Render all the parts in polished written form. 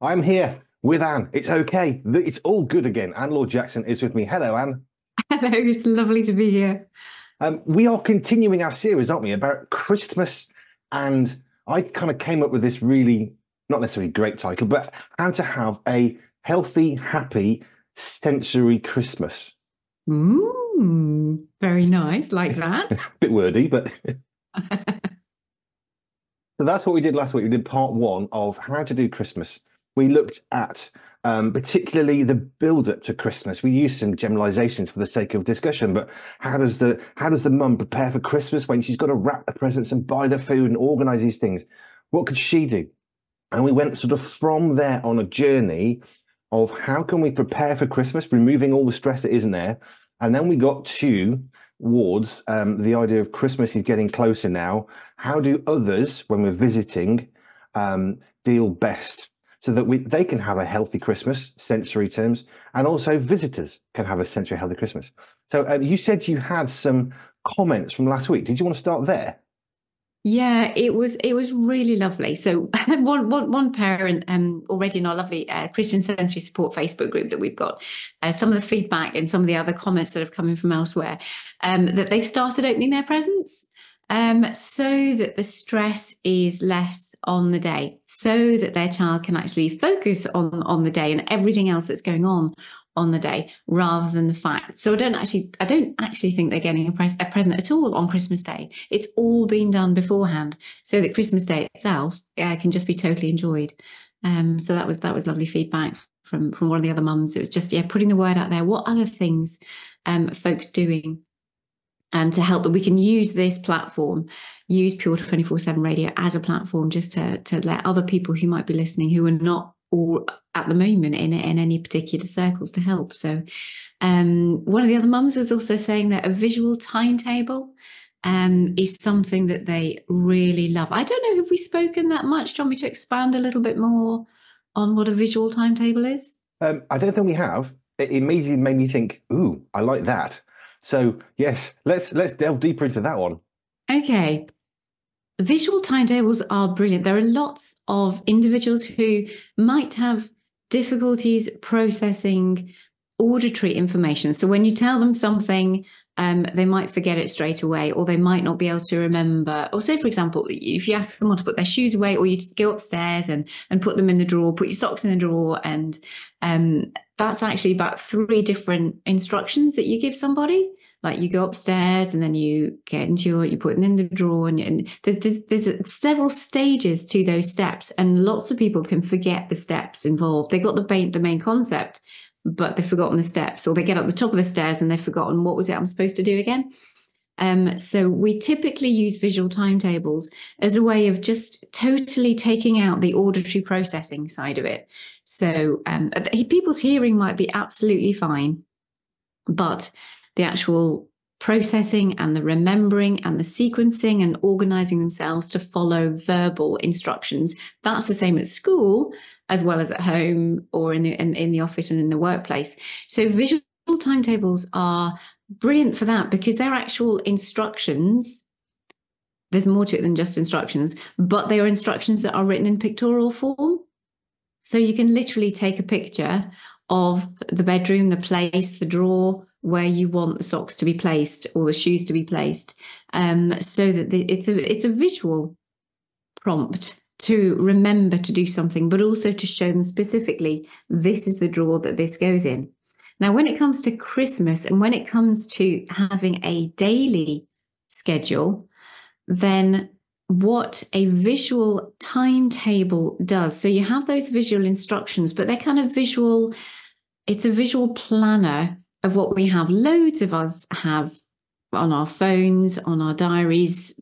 I'm here with Anne. It's okay. It's all good again. Anne Lord Jackson is with me. Hello, Anne. Hello, it's lovely to be here. We are continuing our series, aren't we, about Christmas. And I kind of came up with this really, not necessarily great title, but how to have a healthy, happy, sensory Christmas. Very nice, like It's that. a bit wordy, but so that's what we did last week. We did part one of how to do Christmas. We looked at particularly the build up to Christmas. We used some generalizations for the sake of discussion, but how does the mum prepare for Christmas when she's got to wrap the presents and buy the food and organize these things? What could she do? And we went sort of from there on a journey of how can we prepare for Christmas, removing all the stress that isn't there. And then we got towards the idea of Christmas is getting closer now. How do others, when we're visiting, deal best so that they can have a healthy Christmas, sensory terms, and also visitors can have a sensory healthy Christmas. So you said you had some comments from last week. Did you want to start there? Yeah, it was really lovely. So one parent already in our lovely Christian Sensory Support Facebook group that we've got, some of the feedback and some of the other comments that have come in from elsewhere, that they've started opening their presents, so that the stress is less on the day, so that their child can actually focus on the day and everything else that's going on the day rather than the fact. So I don't actually think they're getting a present at all on Christmas Day. It's all been done beforehand so that Christmas Day itself can just be totally enjoyed. So that was lovely feedback from one of the other mums. It was just putting the word out there. What other things folks doing to help that we can use this platform, use Pure 24/7 Radio as a platform just to let other people who might be listening who are not all at the moment in any particular circles to help. So one of the other mums was also saying that a visual timetable is something that they really love. I don't know if we've spoken that much. Do you want me to expand a little bit more on what a visual timetable is? I don't think we have. It immediately made me think, ooh, I like that. So yes, let's delve deeper into that one. Okay. Visual timetables are brilliant. There are lots of individuals who might have difficulties processing auditory information. So when you tell them something, they might forget it straight away, or they might not be able to remember. Or say, for example, if you ask someone to put their shoes away, or you just go upstairs and put them in the drawer, put your socks in the drawer, and that's actually about 3 different instructions that you give somebody. Like you go upstairs and then you get into you put it in the drawer, and there's several stages to those steps, and lots of people can forget the steps involved. They got the main concept, but they've forgotten the steps, or they get up the top of the stairs and they've forgotten what was it I'm supposed to do again. So we typically use visual timetables as a way of just totally taking out the auditory processing side of it. So people's hearing might be absolutely fine, but the actual processing and the remembering and the sequencing and organizing themselves to follow verbal instructions, that's the same at school as well as at home or in the office and in the workplace. So visual timetables are brilliant for that because they're actual instructions. There's more to it than just instructions, but they are instructions that are written in pictorial form. So you can literally take a picture of the bedroom, the place, the drawer, where you want the socks to be placed or the shoes to be placed, so that it's a visual prompt to remember to do something, but also to show them specifically, this is the drawer that this goes in. Now, when it comes to Christmas and when it comes to having a daily schedule, then what a visual timetable does, so you have those visual instructions, but they're kind of visual, it's a visual planner of what we have. Loads of us have on our phones, on our diaries,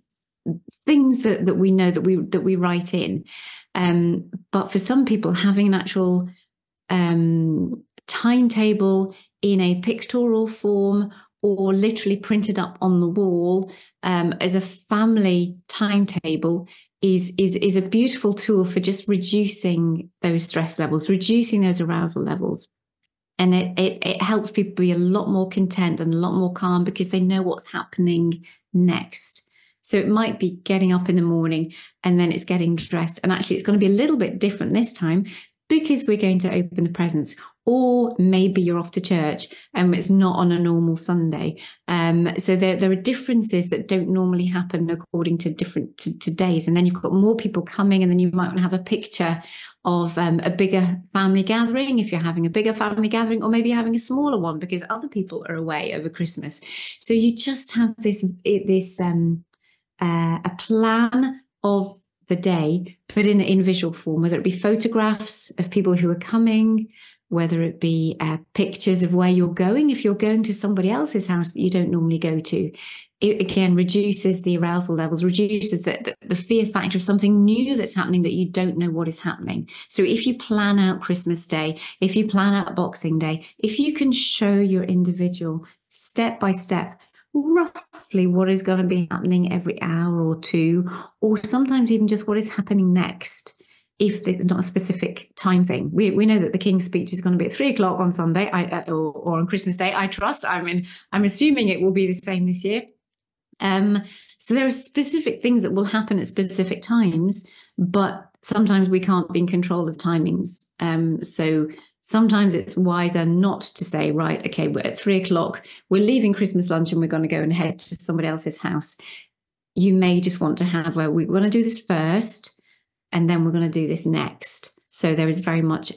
things that we know that we write in. But for some people, having an actual timetable in a pictorial form or literally printed up on the wall as a family timetable is a beautiful tool for just reducing those stress levels, reducing those arousal levels. And it helps people be a lot more content and a lot more calm because they know what's happening next. So it might be getting up in the morning and then it's getting dressed. And actually, it's going to be a little bit different this time because we're going to open the presents, or maybe you're off to church and it's not on a normal Sunday. So there are differences that don't normally happen according to different to days. And then you've got more people coming, and then you might want to have a picture of a bigger family gathering if you're having a bigger family gathering, or maybe you're having a smaller one because other people are away over Christmas. So you just have this a plan of the day, put in visual form, whether it be photographs of people who are coming, whether it be pictures of where you're going. If you're going to somebody else's house that you don't normally go to, it again reduces the arousal levels, reduces the fear factor of something new that's happening that you don't know what is happening. So if you plan out Christmas Day, if you plan out Boxing Day, if you can show your individual step by step roughly what is going to be happening every hour or two, or sometimes even just what is happening next, if there's not a specific time thing. We know that the King's speech is going to be at 3:00 on Sunday, or on Christmas Day, I trust. I'm assuming it will be the same this year. So there are specific things that will happen at specific times, but sometimes we can't be in control of timings. So sometimes it's wiser not to say, right, okay, we're at 3:00, we're leaving Christmas lunch and we're going to go and head to somebody else's house. You may just want to have we're going to do this first, and then we're going to do this next. So there is very much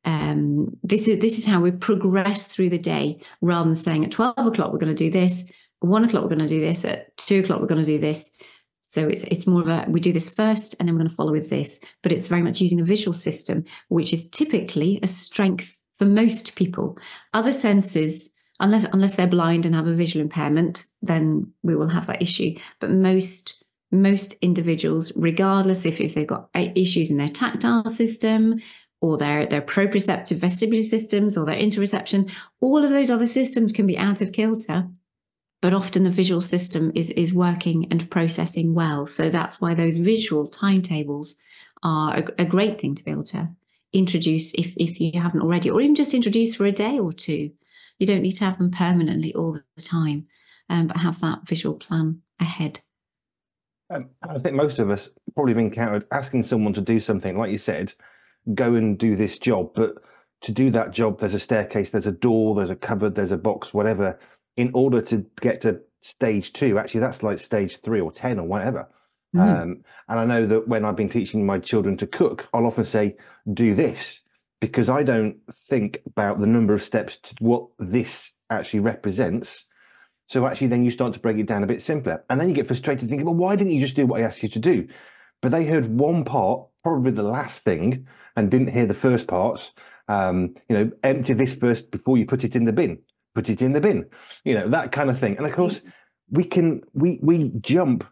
this is how we progress through the day, rather than saying at 12:00 we're going to do this, at 1:00 we're going to do this, at 2:00 we're going to do this. So it's more of we do this first and then we're going to follow with this. But it's very much using a visual system, which is typically a strength for most people. Other senses, unless they're blind and have a visual impairment, then we will have that issue. But most individuals, regardless if they've got issues in their tactile system, or their proprioceptive vestibular systems, or their interoception, all of those other systems can be out of kilter. But often the visual system is working and processing well. So that's why those visual timetables are a great thing to be able to introduce if you haven't already, or even just introduce for a day or two. You don't need to have them permanently all the time, but have that visual plan ahead. I think most of us probably have encountered asking someone to do something, like you said, go and do this job. But to do that job, there's a staircase, there's a door, there's a cupboard, there's a box, whatever. In order to get to stage 2, actually, that's like stage 3 or 10 or whatever. And I know that when I've been teaching my children to cook, I'll often say, do this, because I don't think about the number of steps to what this actually represents. So actually, then you start to break it down a bit simpler. And then you get frustrated thinking, well, why didn't you just do what I asked you to do? But they heard one part, probably the last thing, and didn't hear the first parts. Empty this first before you put it in the bin. Put it in the bin, that kind of thing. And of course, we jump.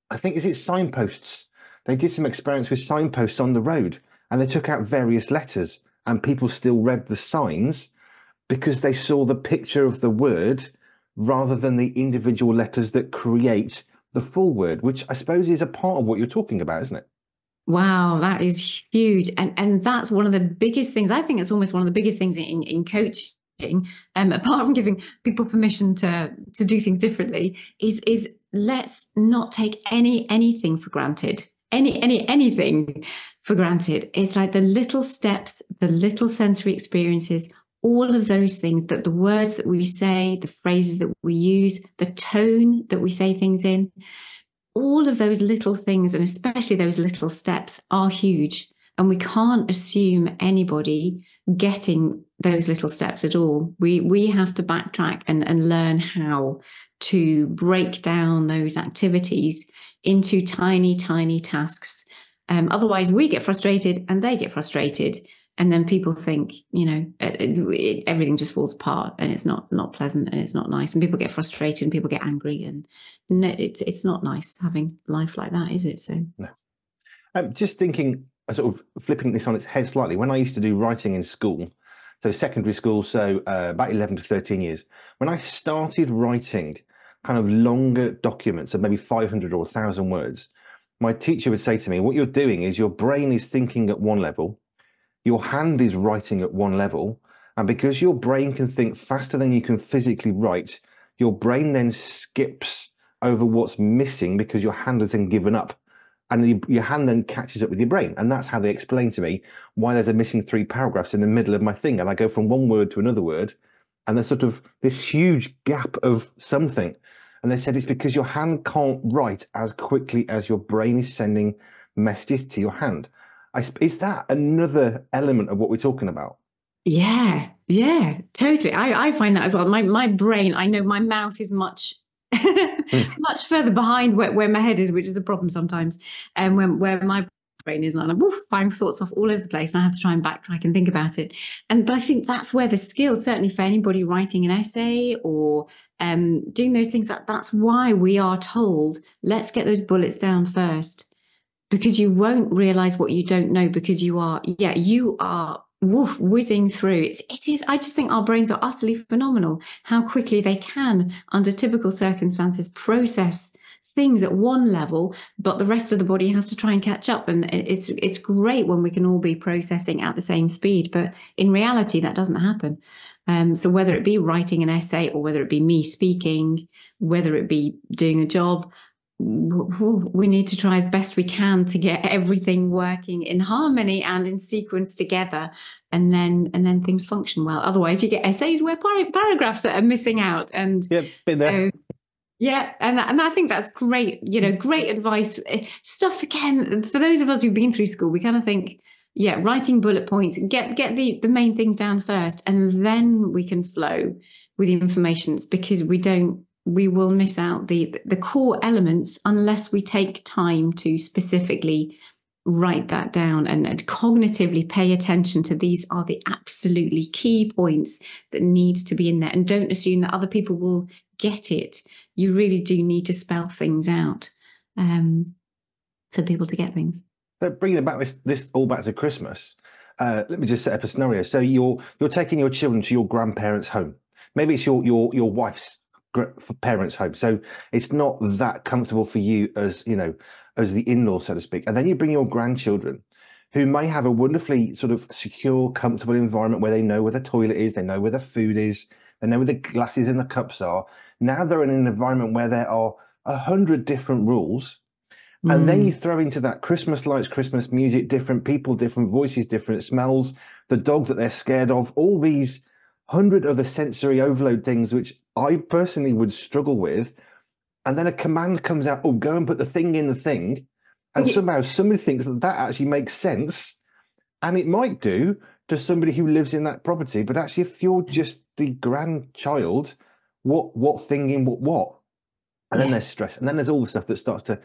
I think, is it signposts? They did some experiments with signposts on the road, and they took out various letters, and people still read the signs because they saw the picture of the word rather than the individual letters that create the full word, which I suppose is a part of what you're talking about, isn't it? Wow, that is huge. And that's one of the biggest things. I think it's almost one of the biggest things in coaching. Apart from giving people permission to do things differently, is let's not take anything for granted. Anything for granted. It's like the little steps, the little sensory experiences, all of those things, that the words that we say, the phrases that we use, the tone that we say things in, all of those little things, and especially those little steps, are huge. And we can't assume anybody getting those little steps at all. We have to backtrack and learn how to break down those activities into tiny tasks. Otherwise, we get frustrated and they get frustrated. And then people think, everything just falls apart, and it's not pleasant, and it's not nice. And people get frustrated and people get angry. And no, it's not nice having life like that, is it? So, no. Just thinking, sort of flipping this on its head slightly, when I used to do writing in school, so secondary school, so about 11 to 13 years, when I started writing kind of longer documents of maybe 500 or 1,000 words, my teacher would say to me, what you're doing is your brain is thinking at one level, your hand is writing at one level, and because your brain can think faster than you can physically write, your brain then skips over what's missing because your hand has then given up and your hand then catches up with your brain. And that's how they explain to me why there's a missing 3 paragraphs in the middle of my thing. And I go from one word to another word, and there's sort of this huge gap of something. And they said it's because your hand can't write as quickly as your brain is sending messages to your hand. Is that another element of what we're talking about? Yeah, totally. I find that as well. My brain, I know my mouth is much much further behind where my head is, which is a problem sometimes. And where my brain is, and I'm firing thoughts off all over the place, and I have to try and backtrack and think about it. But I think that's where the skill, certainly for anybody writing an essay or doing those things, that's why we are told, let's get those bullets down first, because you won't realize what you don't know, because you are whizzing through. It is. I just think our brains are utterly phenomenal. How quickly they can, under typical circumstances, process things at one level, but the rest of the body has to try and catch up. And it's great when we can all be processing at the same speed, but in reality, that doesn't happen. So whether it be writing an essay, or whether it be me speaking, whether it be doing a job, we need to try as best we can to get everything working in harmony and in sequence together, and then things function well. Otherwise, you get essays where paragraphs are missing out. And been there. And I think that's great. Great advice. Stuff, again, for those of us who've been through school, we kind of think, writing bullet points, get the main things down first, and then we can flow with the informations, because we will miss out the core elements unless we take time to specifically write that down and cognitively pay attention to, these are the absolutely key points that need to be in there. And don't assume that other people will get it. You really do need to spell things out for people to get things. But bringing it back, this all back to Christmas, let me just set up a scenario. So you're taking your children to your grandparents' home. Maybe it's your wife's parents' home, so it's not that comfortable for you as the in-law, so to speak. And then you bring your grandchildren, who may have a wonderfully sort of secure, comfortable environment where they know where the toilet is, they know where the food is, they know where the glasses and the cups are. Now they're in an environment where there are 100 different rules. And then you throw into that Christmas lights, Christmas music, different people, different voices, different smells, the dog that they're scared of, all these 100 other sensory overload things, which I personally would struggle with. And then a command comes out, go and put the thing in the thing. And somehow somebody thinks that actually makes sense. And it might do to somebody who lives in that property. But actually, if you're just the grandchild, what thing in what? And then there's stress. And then there's all the stuff that starts to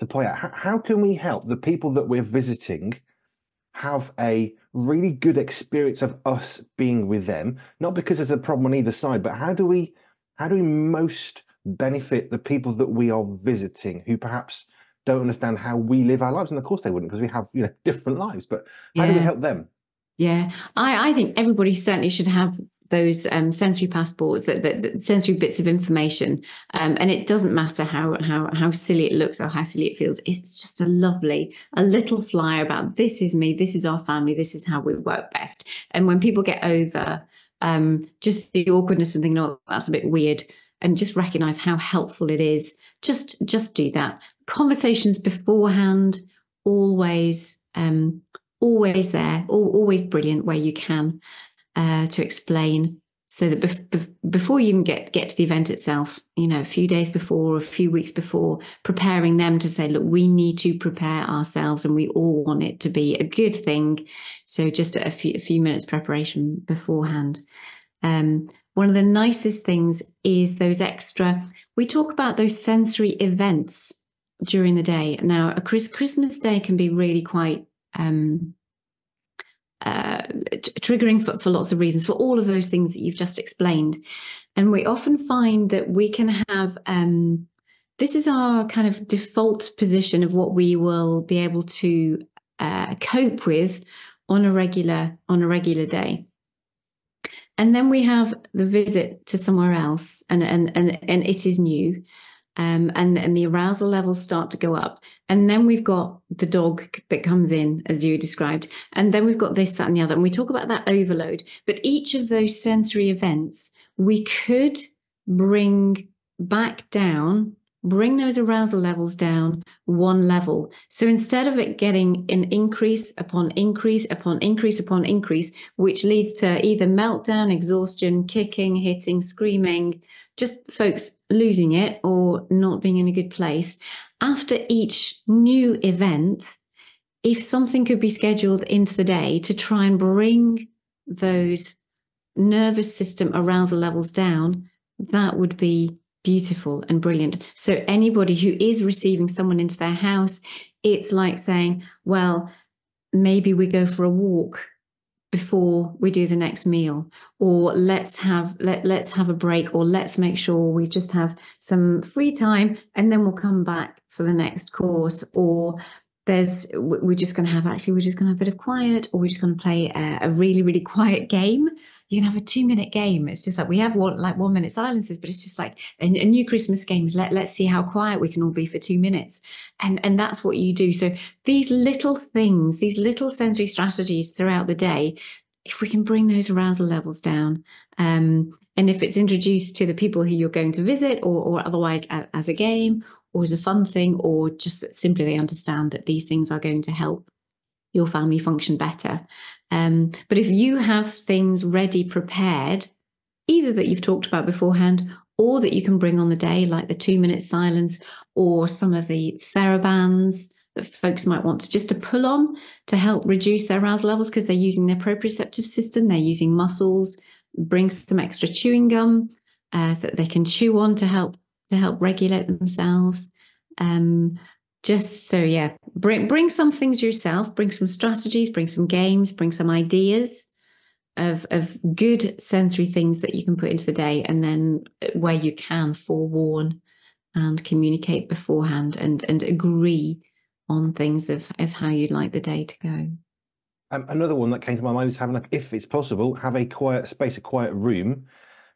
play out. How can we help the people that we're visiting have a really good experience of us being with them? Not because there's a problem on either side, but how do we most benefit the people that we are visiting, who perhaps don't understand how we live our lives? And of course they wouldn't, because we have different lives, but how do we help them? I think everybody certainly should have those sensory passports, that sensory bits of information, and it doesn't matter how silly it looks or how silly it feels. It's just a little flyer about, this is me, this is our family, this is how we work best. And when people get over just the awkwardness and thinking, oh, that's a bit weird, and just recognize how helpful it is, just do that. Conversations beforehand, always there, always brilliant where you can. To explain, so that before you even get to the event itself, a few days before, a few weeks before, preparing them to say, look, we need to prepare ourselves, and we all want it to be a good thing. So just a few minutes preparation beforehand. One of the nicest things is those extra, we talk about those sensory events during the day. Now, a Christmas day can be really quite triggering for lots of reasons, for all of those things that you've just explained. And we often find that we can have this is our kind of default position of what we will be able to cope with on a regular day. And then we have the visit to somewhere else, and it is new. And the arousal levels start to go up. And then we've got the dog that comes in, as you described. And then we've got this, that, and the other. And we talk about that overload. But each of those sensory events, we could bring back down bring those arousal levels down one level. So instead of it getting an increase upon increase upon increase upon increase, which leads to either meltdown, exhaustion, kicking, hitting, screaming, just folks losing it or not being in a good place, after each new event, if something could be scheduled into the day to try and bring those nervous system arousal levels down, that would be beautiful and brilliant. So anybody who is receiving someone into their house, it's like saying, well, maybe we go for a walk before we do the next meal, or let's have a break, or let's make sure we just have some free time and then we'll come back for the next course, or we're just going to have a bit of quiet, or we're just going to play a really, really quiet game. You can have a 2-minute game. It's just like we have 1 minute silences, but it's just like a new Christmas game is let's see how quiet we can all be for 2 minutes. And that's what you do. So these little things, these little sensory strategies throughout the day, if we can bring those arousal levels down, and if it's introduced to the people who you're going to visit, or otherwise as a game or as a fun thing, or just that simply they understand that these things are going to help your family function better. But if you have things ready, prepared, either that you've talked about beforehand or that you can bring on the day, like the 2-minute silence or some of the therabands that folks might want to pull on to help reduce their arousal levels because they're using their proprioceptive system, they're using muscles, bring some extra chewing gum that they can chew on to help regulate themselves. Just so, yeah, bring some things yourself, bring some strategies, bring some games, bring some ideas of good sensory things that you can put into the day, and then where you can forewarn and communicate beforehand and agree on things of how you'd like the day to go. Another one that came to my mind is having, if it's possible, have a quiet space, a quiet room,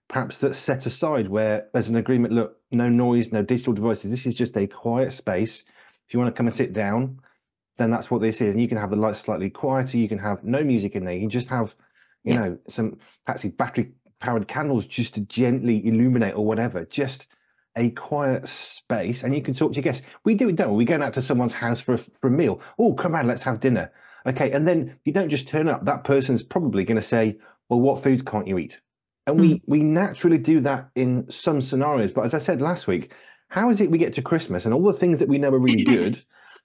perhaps that's set aside where there's an agreement, look, no noise, no digital devices. This is just a quiet space. If you want to come and sit down, then that's what this is. And you can have the lights slightly quieter. You can have no music in there. You can just have, you know, some perhaps battery-powered candles just to gently illuminate or whatever. Just a quiet space. And you can talk to your guests. We do it, don't we? We're going out to someone's house for a meal. Oh, come around, let's have dinner. Okay, and then you don't just turn up. That person's probably going to say, well, what foods can't you eat? And we naturally do that in some scenarios. But as I said last week, how is it we get to Christmas and all the things that we know are really good,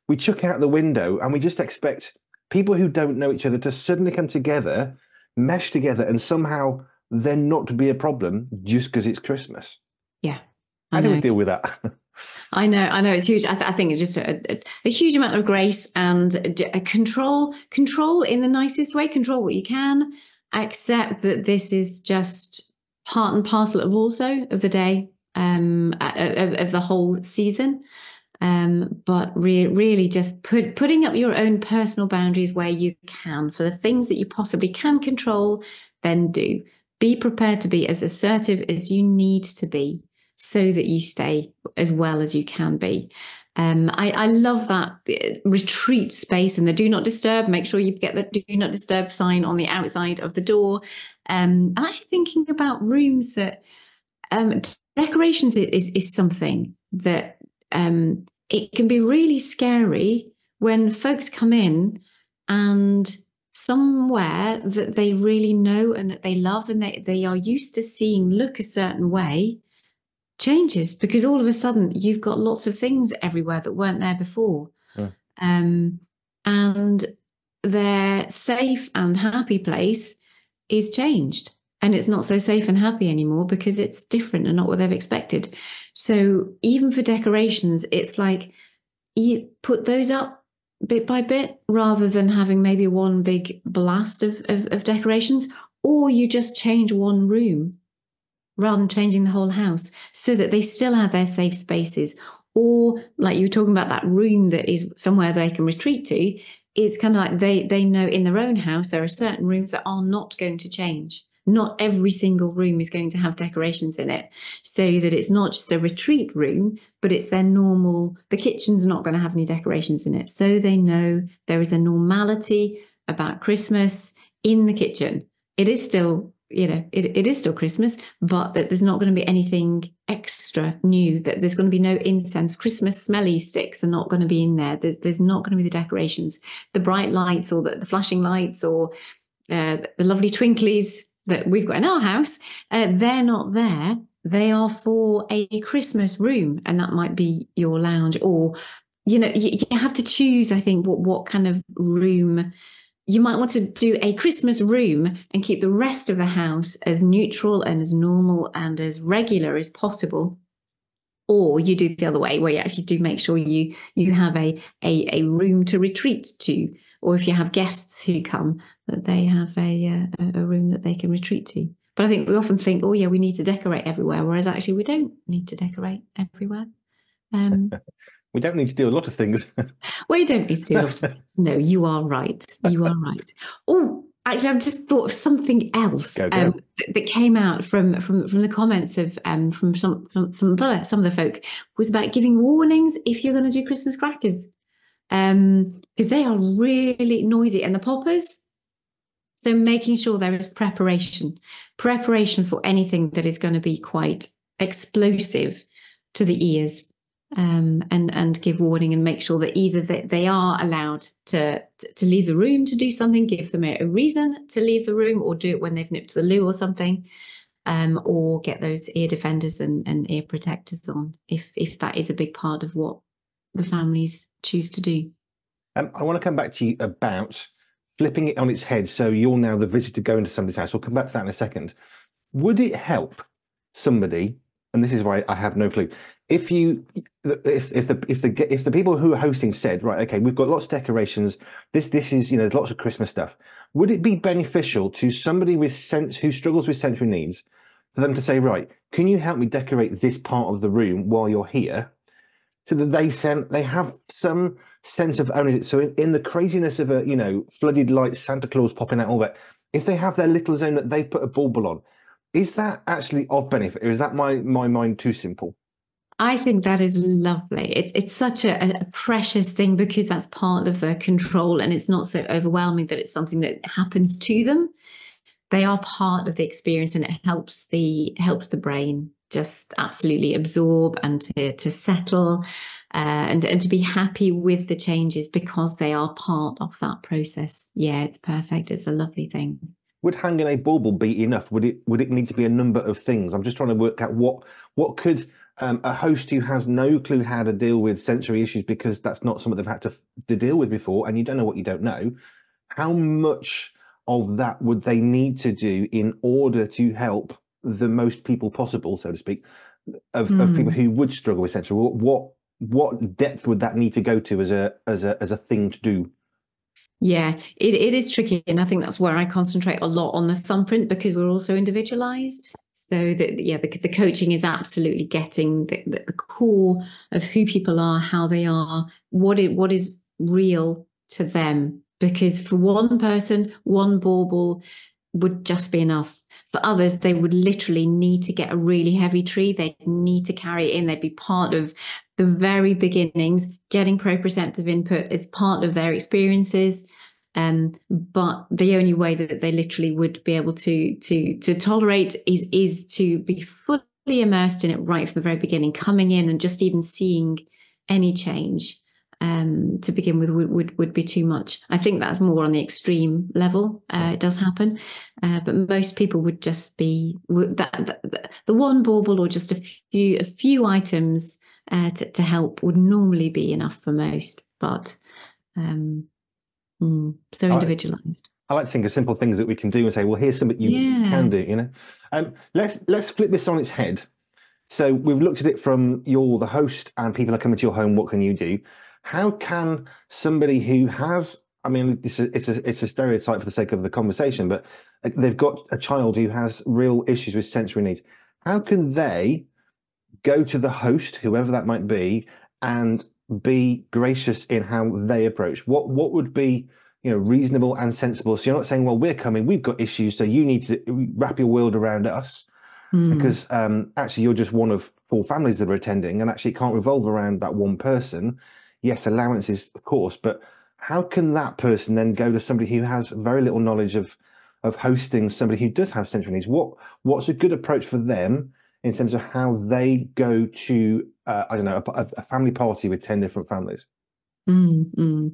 we chuck out the window and we just expect people who don't know each other to suddenly come together, mesh together, and somehow then not to be a problem just because it's Christmas? Yeah. How do we deal with that? I know it's huge. I think it's just a huge amount of grace and a control in the nicest way. Control what you can. Accept that this is just part and parcel of the day, of the whole season. But really just putting up your own personal boundaries where you can for the things that you possibly can control, then do. Be prepared to be as assertive as you need to be so that you stay as well as you can be. I love that retreat space and the do not disturb. Make sure you get the do not disturb sign on the outside of the door. I'm actually thinking about rooms that decorations is something that it can be really scary when folks come in and somewhere that they really know and that they love and they are used to seeing look a certain way changes, because all of a sudden you've got lots of things everywhere that weren't there before. And their safe and happy place is changed, and it's not so safe and happy anymore because it's different and not what they've expected. So even for decorations, it's like you put those up bit by bit rather than having maybe one big blast of decorations, or you just change one room rather than changing the whole house so that they still have their safe spaces. Or like you were talking about that room that is somewhere they can retreat to, it's kind of like they know in their own house there are certain rooms that are not going to change. Not every single room is going to have decorations in it, so that it's not just a retreat room, but it's their normal, the kitchen's not going to have any decorations in it. So they know there is a normality about Christmas in the kitchen. It is still it is still Christmas, but that there's not going to be anything extra new, that there's going to be no incense. Christmas smelly sticks are not going to be in there. There's not going to be the decorations, the bright lights or the flashing lights or the lovely twinklies that we've got in our house. They're not there. They are for a Christmas room, and that might be your lounge, or, you have to choose, I think, what kind of room. You might want to do a Christmas room and keep the rest of the house as neutral and as normal and as regular as possible. Or you do the other way, where you actually do make sure you have a room to retreat to. Or if you have guests who come, that they have a room that they can retreat to. But I think we often think, oh yeah, we need to decorate everywhere, whereas actually we don't need to decorate everywhere. We don't need to do a lot of things. We don't need to do a lot of things. No, you are right. You are right. Oh, actually, I've just thought of something else that came out from the comments of from some of the folk, was about giving warnings if you're going to do Christmas crackers, because they are really noisy, and the poppers. So making sure there is preparation for anything that is going to be quite explosive to the ears. And give warning, and make sure that either they are allowed to leave the room to do something, give them a reason to leave the room, or do it when they've nipped to the loo or something, or get those ear defenders and ear protectors on if that is a big part of what the families choose to do. I want to come back to you about flipping it on its head, so you're now the visitor going to somebody's house. We'll come back to that in a second. Would it help somebody, and this is why I have no clue, if the people who are hosting said, right, okay, we've got lots of decorations, this is, there's lots of Christmas stuff, would it be beneficial to somebody who struggles with sensory needs for them to say, right, can you help me decorate this part of the room while you're here, so that they have some sense of ownership? So in the craziness of a flooded lights, Santa Claus popping out, all that, if they have their little zone that they've put a bauble on, is that actually of benefit, or is that my mind too simple? I think that is lovely. It's such a precious thing, because that's part of the control, and it's not so overwhelming that it's something that happens to them. They are part of the experience, and it helps the brain just absolutely absorb and to settle, and to be happy with the changes, because they are part of that process. Yeah, it's perfect. It's a lovely thing. Would hanging a bauble be enough? Would it need to be a number of things? I'm just trying to work out what could a host who has no clue how to deal with sensory issues, because that's not something they've had to deal with before, and you don't know what you don't know, how much of that would they need to do in order to help the most people possible, so to speak, of people who would struggle with sensory? What depth would that need to go to as a thing to do? Yeah, it is tricky, and I think that's where I concentrate a lot on the thumbprint, because we're also individualized. So the coaching is absolutely getting the core of who people are, how they are, what is real to them. Because for one person, one bauble would just be enough. For others, they would literally need to get a really heavy tree. They'd need to carry it in. They'd be part of the very beginnings. Getting proprioceptive input is part of their experiences. But the only way that they literally would be able to tolerate is to be fully immersed in it right from the very beginning, coming in and just even seeing any change to begin with would be too much. I think that's more on the extreme level. It does happen, but most people would just be the one bauble or just a few items to help would normally be enough for most. But so individualized. I like to think of simple things that we can do and say, well, here's something you can do. Let's flip this on its head. So we've looked at it from you're the host and people are coming to your home. What can you do? How can somebody who has, I mean, it's a stereotype for the sake of the conversation, but they've got a child who has real issues with sensory needs. How can they go to the host, whoever that might be, and be gracious in how they approach? What would be reasonable and sensible? So you're not saying, well, we're coming, we've got issues, so you need to wrap your world around us, because actually you're just one of 4 families that are attending, and actually it can't revolve around that one person. Yes, allowances, of course, but how can that person then go to somebody who has very little knowledge of of hosting somebody who does have sensory needs? What's a good approach for them in terms of how they go to I don't know, a family party with 10 different families? Mm-hmm.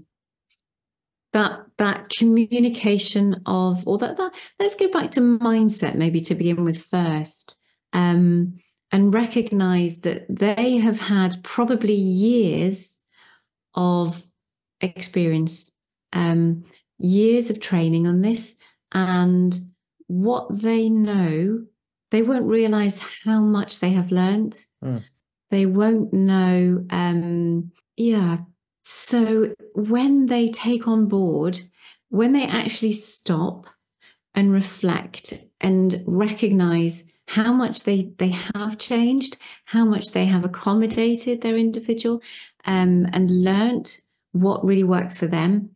That communication of, or that let's go back to mindset maybe to begin with first, and recognize that they have had probably years of experience, years of training on this, and what they know, they won't realize how much they have learned. They won't know, so when they take on board, when they actually stop and reflect and recognize how much they have changed, how much they have accommodated their individual, and learnt what really works for them,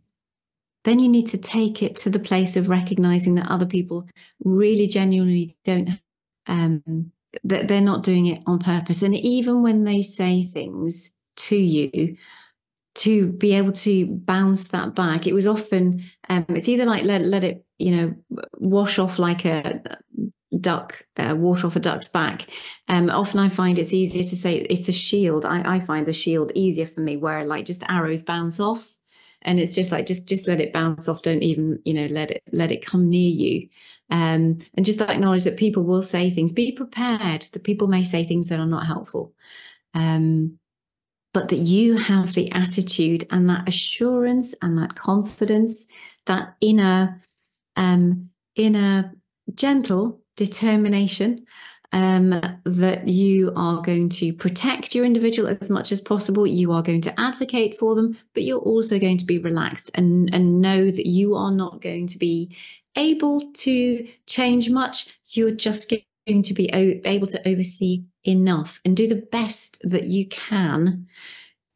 then you need to take it to the place of recognizing that other people really genuinely don't, that they're not doing it on purpose. And even when they say things to you, to be able to bounce that back, it was often, it's either like let it, wash off like a duck, wash off a duck's back. Often I find it's easier to say it's a shield. I find the shield easier for me, where like just arrows bounce off, and it's just like just let it bounce off. Don't even let it come near you. And just acknowledge that people will say things. Be prepared that people may say things that are not helpful. But that you have the attitude and that assurance and that confidence, that inner gentle determination, that you are going to protect your individual as much as possible. You are going to advocate for them, but you're also going to be relaxed and know that you are not going to be able to change much. You're just going to be able to oversee enough and do the best that you can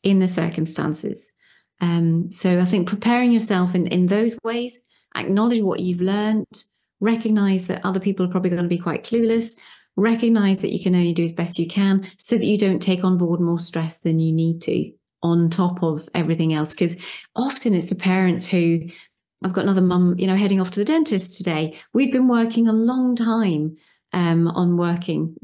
in the circumstances. So I think preparing yourself in those ways, acknowledge what you've learned, recognize that other people are probably going to be quite clueless, recognize that you can only do as best you can, so that you don't take on board more stress than you need to on top of everything else. Because often it's the parents who, I've got another mum, heading off to the dentist today. We've been working a long time on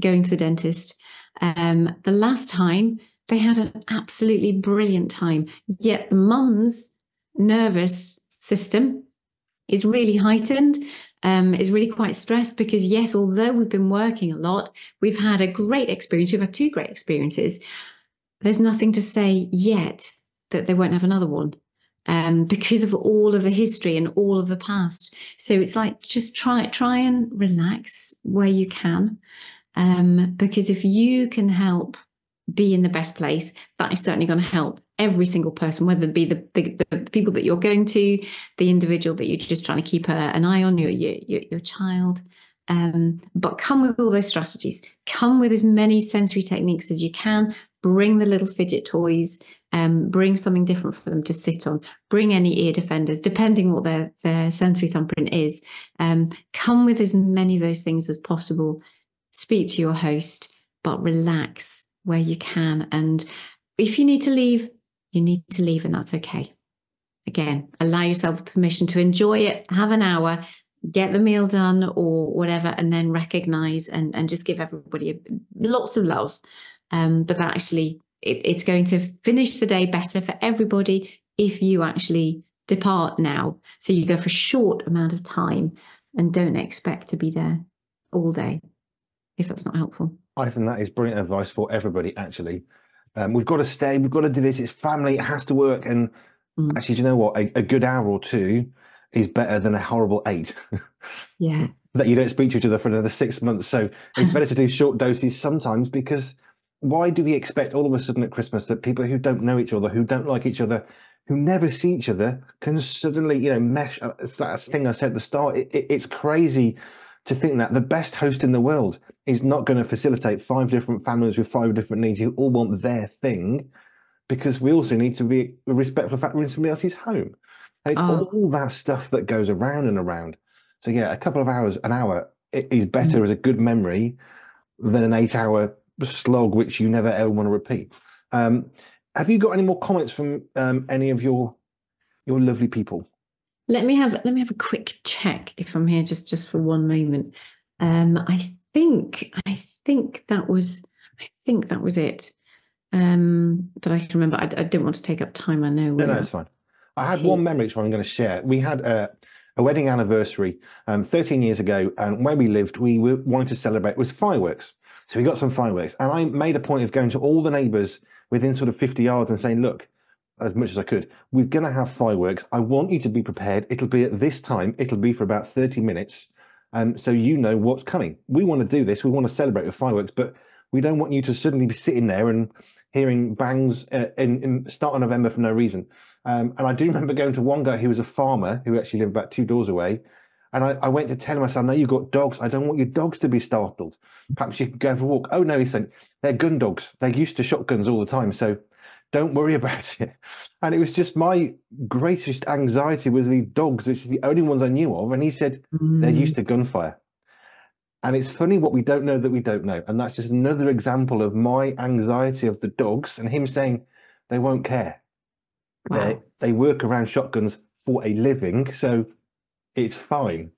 going to the dentist. The last time they had an absolutely brilliant time, yet the mum's nervous system is really heightened, is really quite stressed, because yes, although we've been working a lot, we've had a great experience. We've had 2 great experiences. There's nothing to say yet that they won't have another one, because of all of the history and all of the past. So it's like, just try and relax where you can, because if you can help be in the best place, that is certainly going to help every single person, whether it be the people that you're going to, the individual that you're just trying to keep an eye on, your child. But come with all those strategies. Come with as many sensory techniques as you can. Bring the little fidget toys. Bring something different for them to sit on. Bring any ear defenders, depending what their sensory thumbprint is. Come with as many of those things as possible. Speak to your host, but relax where you can. And if you need to leave, you need to leave, and that's okay. Again, allow yourself permission to enjoy it, have an hour, get the meal done or whatever, and then recognize and just give everybody lots of love. But actually, it's going to finish the day better for everybody if you actually depart now. So you go for a short amount of time and don't expect to be there all day, if that's not helpful. I think that is brilliant advice for everybody, actually. We've got to stay, we've got to do this, it's family, it has to work. And actually, do you know what? A good hour or 2 is better than a horrible 8. Yeah. That you don't speak to each other for another 6 months. So it's better to do short doses sometimes, because why do we expect all of a sudden at Christmas that people who don't know each other, who don't like each other, who never see each other, can suddenly, mesh? That thing I said at the start, it's crazy to think that the best host in the world is not going to facilitate 5 different families with 5 different needs who all want their thing, because we also need to be respectful of the fact we're in somebody else's home. And it's all that stuff that goes around and around. So yeah, a couple of hours, an hour, is better as a good memory than an 8-hour slog, which you never ever want to repeat. Have you got any more comments from any of your lovely people? Let me have a quick check if I'm here just for one moment. I think that was it. That I can remember. I didn't want to take up time. I know. No, it's fine. I had one memory which I'm going to share. We had a wedding anniversary 13 years ago, and where we lived, we wanted to celebrate was fireworks. So we got some fireworks, and I made a point of going to all the neighbours within sort of 50 yards and saying, look, as much as I could, we're going to have fireworks. I want you to be prepared. It'll be at this time. It'll be for about 30 minutes. So you know what's coming. We want to do this. We want to celebrate with fireworks, but we don't want you to suddenly be sitting there and hearing bangs in start of November for no reason. And I do remember going to one guy who was a farmer who actually lived about 2 doors away. And I went to tell him, I said, I know you've got dogs. I don't want your dogs to be startled. Perhaps you can go for a walk. Oh, no, he said, they're gun dogs. They're used to shotguns all the time. So don't worry about it. And it was just my greatest anxiety with these dogs, which is the only ones I knew of. And he said, they're used to gunfire. And it's funny what we don't know that we don't know. And that's just another example of my anxiety of the dogs and him saying they won't care. Wow. They work around shotguns for a living, so it's fine.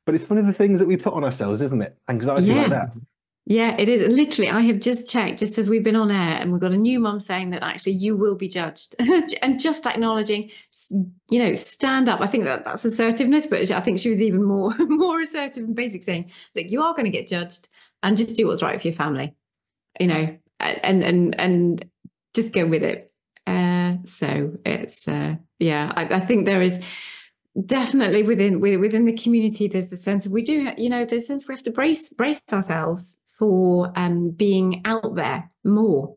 But it's funny the things that we put on ourselves, isn't it? Anxiety like that. Yeah, it is. Literally, I have just checked, just as we've been on air, and we've got a new mum saying that actually you will be judged. And just acknowledging, stand up. I think that's assertiveness, but I think she was even more assertive and basic, saying, look, you are going to get judged, and just do what's right for your family, and just go with it. So it's I think there is definitely within the community, there's the sense of there's a sense we have to brace ourselves for being out there more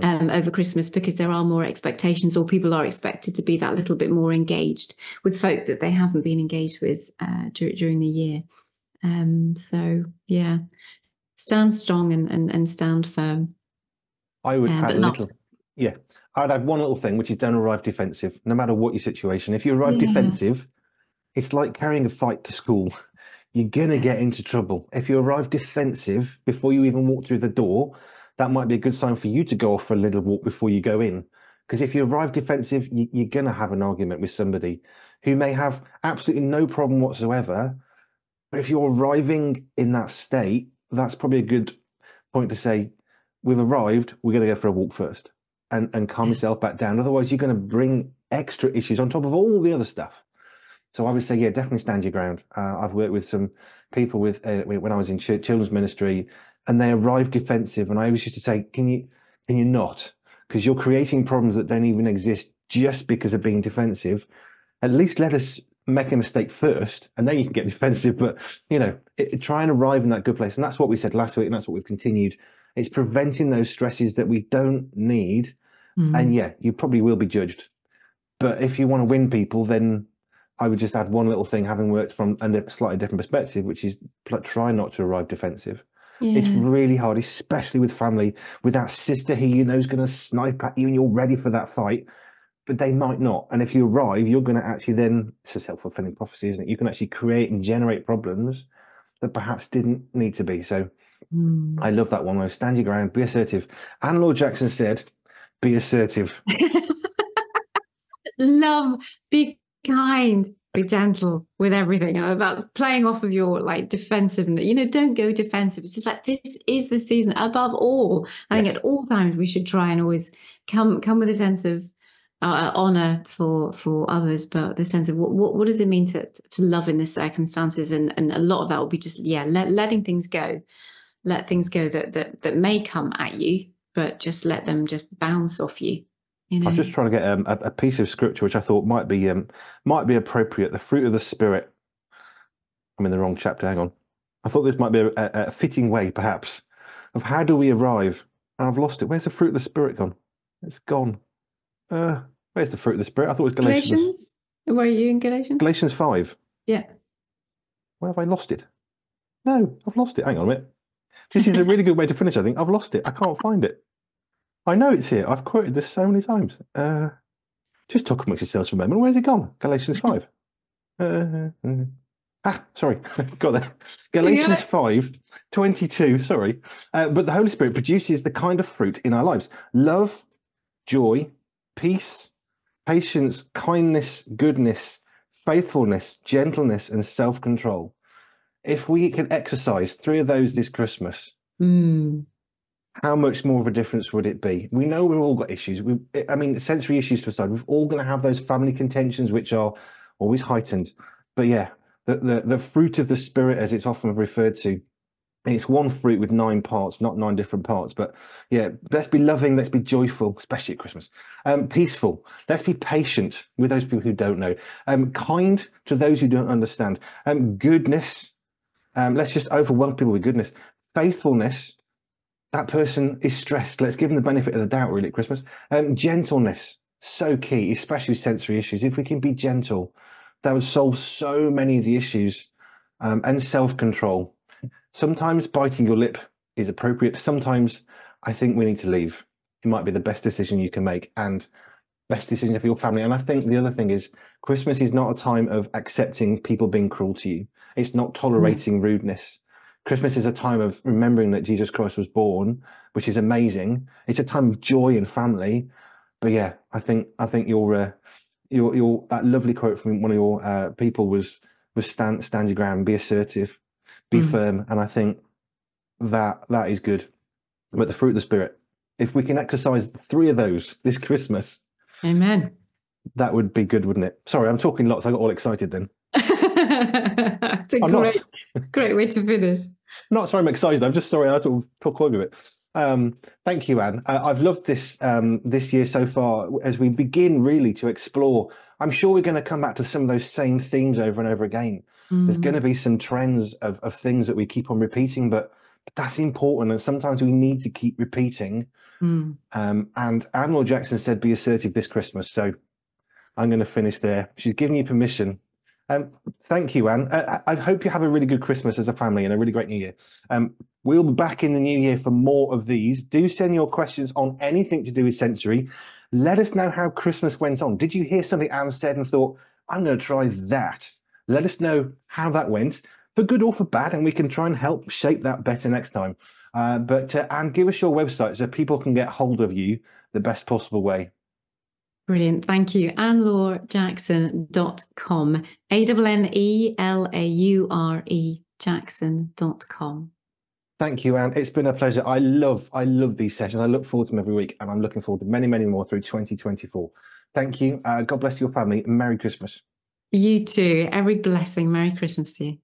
over Christmas, because there are more expectations, or people are expected to be that little bit more engaged with folk that they haven't been engaged with during the year. So yeah, stand strong and stand firm. I would add I'd add one little thing, which is don't arrive defensive, no matter what your situation. If you arrive defensive, it's like carrying a fight to school. You're going to get into trouble. If you arrive defensive before you even walk through the door, that might be a good sign for you to go off for a little walk before you go in. Because if you arrive defensive, you're going to have an argument with somebody who may have absolutely no problem whatsoever. But if you're arriving in that state, that's probably a good point to say, we've arrived, we're going to go for a walk first. And calm yourself back down. Otherwise, you're going to bring extra issues on top of all the other stuff. So I would say, definitely stand your ground. I've worked with some people with when I was in children's ministry, and they arrived defensive. And I always used to say, can you not? Because you're creating problems that don't even exist just because of being defensive. At least let us make a mistake first, and then you can get defensive. But try and arrive in that good place. And that's what we said last week, and that's what we've continued. It's preventing those stresses that we don't need. And you probably will be judged. But if you want to win people, then I would just add one little thing, having worked from a slightly different perspective, which is try not to arrive defensive. It's really hard, especially with family, with that sister who you know is going to snipe at you and you're ready for that fight, but they might not. And if you arrive, you're going to actually then, it's a self-fulfilling prophecy, isn't it? You can actually create and generate problems that perhaps didn't need to be. So I love that one, though. Stand your ground, be assertive. And Lord Jackson said, be assertive. Love, be kind, be gentle with everything. About playing off of your defensive, and don't go defensive. It's just this is the season. Above all, I think at all times we should try and always come with a sense of honor for others, but the sense of what does it mean to love in the circumstances, and a lot of that will be just letting things go. Let things go that may come at you, but just let them just bounce off you. I was just trying to get a piece of scripture which I thought might be appropriate. The fruit of the Spirit. I'm in the wrong chapter. Hang on. I thought this might be a fitting way, perhaps, of how do we arrive. And I've lost it. Where's the fruit of the Spirit gone? It's gone. Where's the fruit of the Spirit? I thought it was Galatians. Where are you in Galatians? Galatians 5. Yeah. Where have I lost it? No, I've lost it. Hang on a minute. This is a really good way to finish, I think. I've lost it. I can't find it. I know it's here. I've quoted this so many times. Just talk amongst yourselves for a moment. Where's it gone? Galatians 5. Sorry. Got there. Galatians 5:22. Sorry. But the Holy Spirit produces the kind of fruit in our lives. Love, joy, peace, patience, kindness, goodness, faithfulness, gentleness, and self-control. If we can exercise 3 of those this Christmas, how much more of a difference would it be? We know we've all got issues. I mean, sensory issues to aside, we're all going to have those family contentions, which are always heightened. But yeah, the fruit of the Spirit, as it's often referred to, it's one fruit with 9 parts, not 9 different parts. But yeah, let's be loving, let's be joyful, especially at Christmas. Peaceful, let's be patient with those people who don't know. Kind to those who don't understand. Goodness, let's just overwhelm people with goodness. Faithfulness, that person is stressed. Let's give them the benefit of the doubt, really, at Christmas. Gentleness, so key, especially with sensory issues. If we can be gentle, that would solve so many of the issues. And self-control. Sometimes biting your lip is appropriate. Sometimes I think we need to leave. It might be the best decision you can make and best decision for your family. And I think the other thing is Christmas is not a time of accepting people being cruel to you. It's not tolerating rudeness. Christmas is a time of remembering that Jesus Christ was born, which is amazing. It's a time of joy and family. But yeah, I think your that lovely quote from one of your people was stand your ground, be assertive, be firm. And I think that is good. But the fruit of the Spirit, if we can exercise 3 of those this Christmas, amen, that would be good, wouldn't it? Sorry, I'm talking lots. I got all excited then. It's a great way to finish. Not sorry, I'm excited. I'm just sorry. I sort of talk over it. Thank you, Anne. I've loved this this year so far as we begin really to explore. I'm sure we're going to come back to some of those same themes over and over again. There's going to be some trends of things that we keep on repeating, but that's important. And sometimes we need to keep repeating. And Anne Jackson said, be assertive this Christmas. So I'm going to finish there. She's given you permission. Thank you, Anne. I hope you have a really good Christmas as a family and a really great New Year. We'll be back in the new year for more of these. Do send your questions on anything to do with sensory. Let us know how Christmas went on. Did you hear something Anne said and thought, I'm going to try that? Let us know how that went, for good or for bad, and we can try and help shape that better next time. And give us your website so people can get hold of you the best possible way. Brilliant. Thank you. AnneLaureJackson.com. ANNELAURE Jackson.com. Thank you, Anne. It's been a pleasure. I love these sessions. I look forward to them every week, and I'm looking forward to many, many more through 2024. Thank you. God bless your family. Merry Christmas. You too. Every blessing. Merry Christmas to you.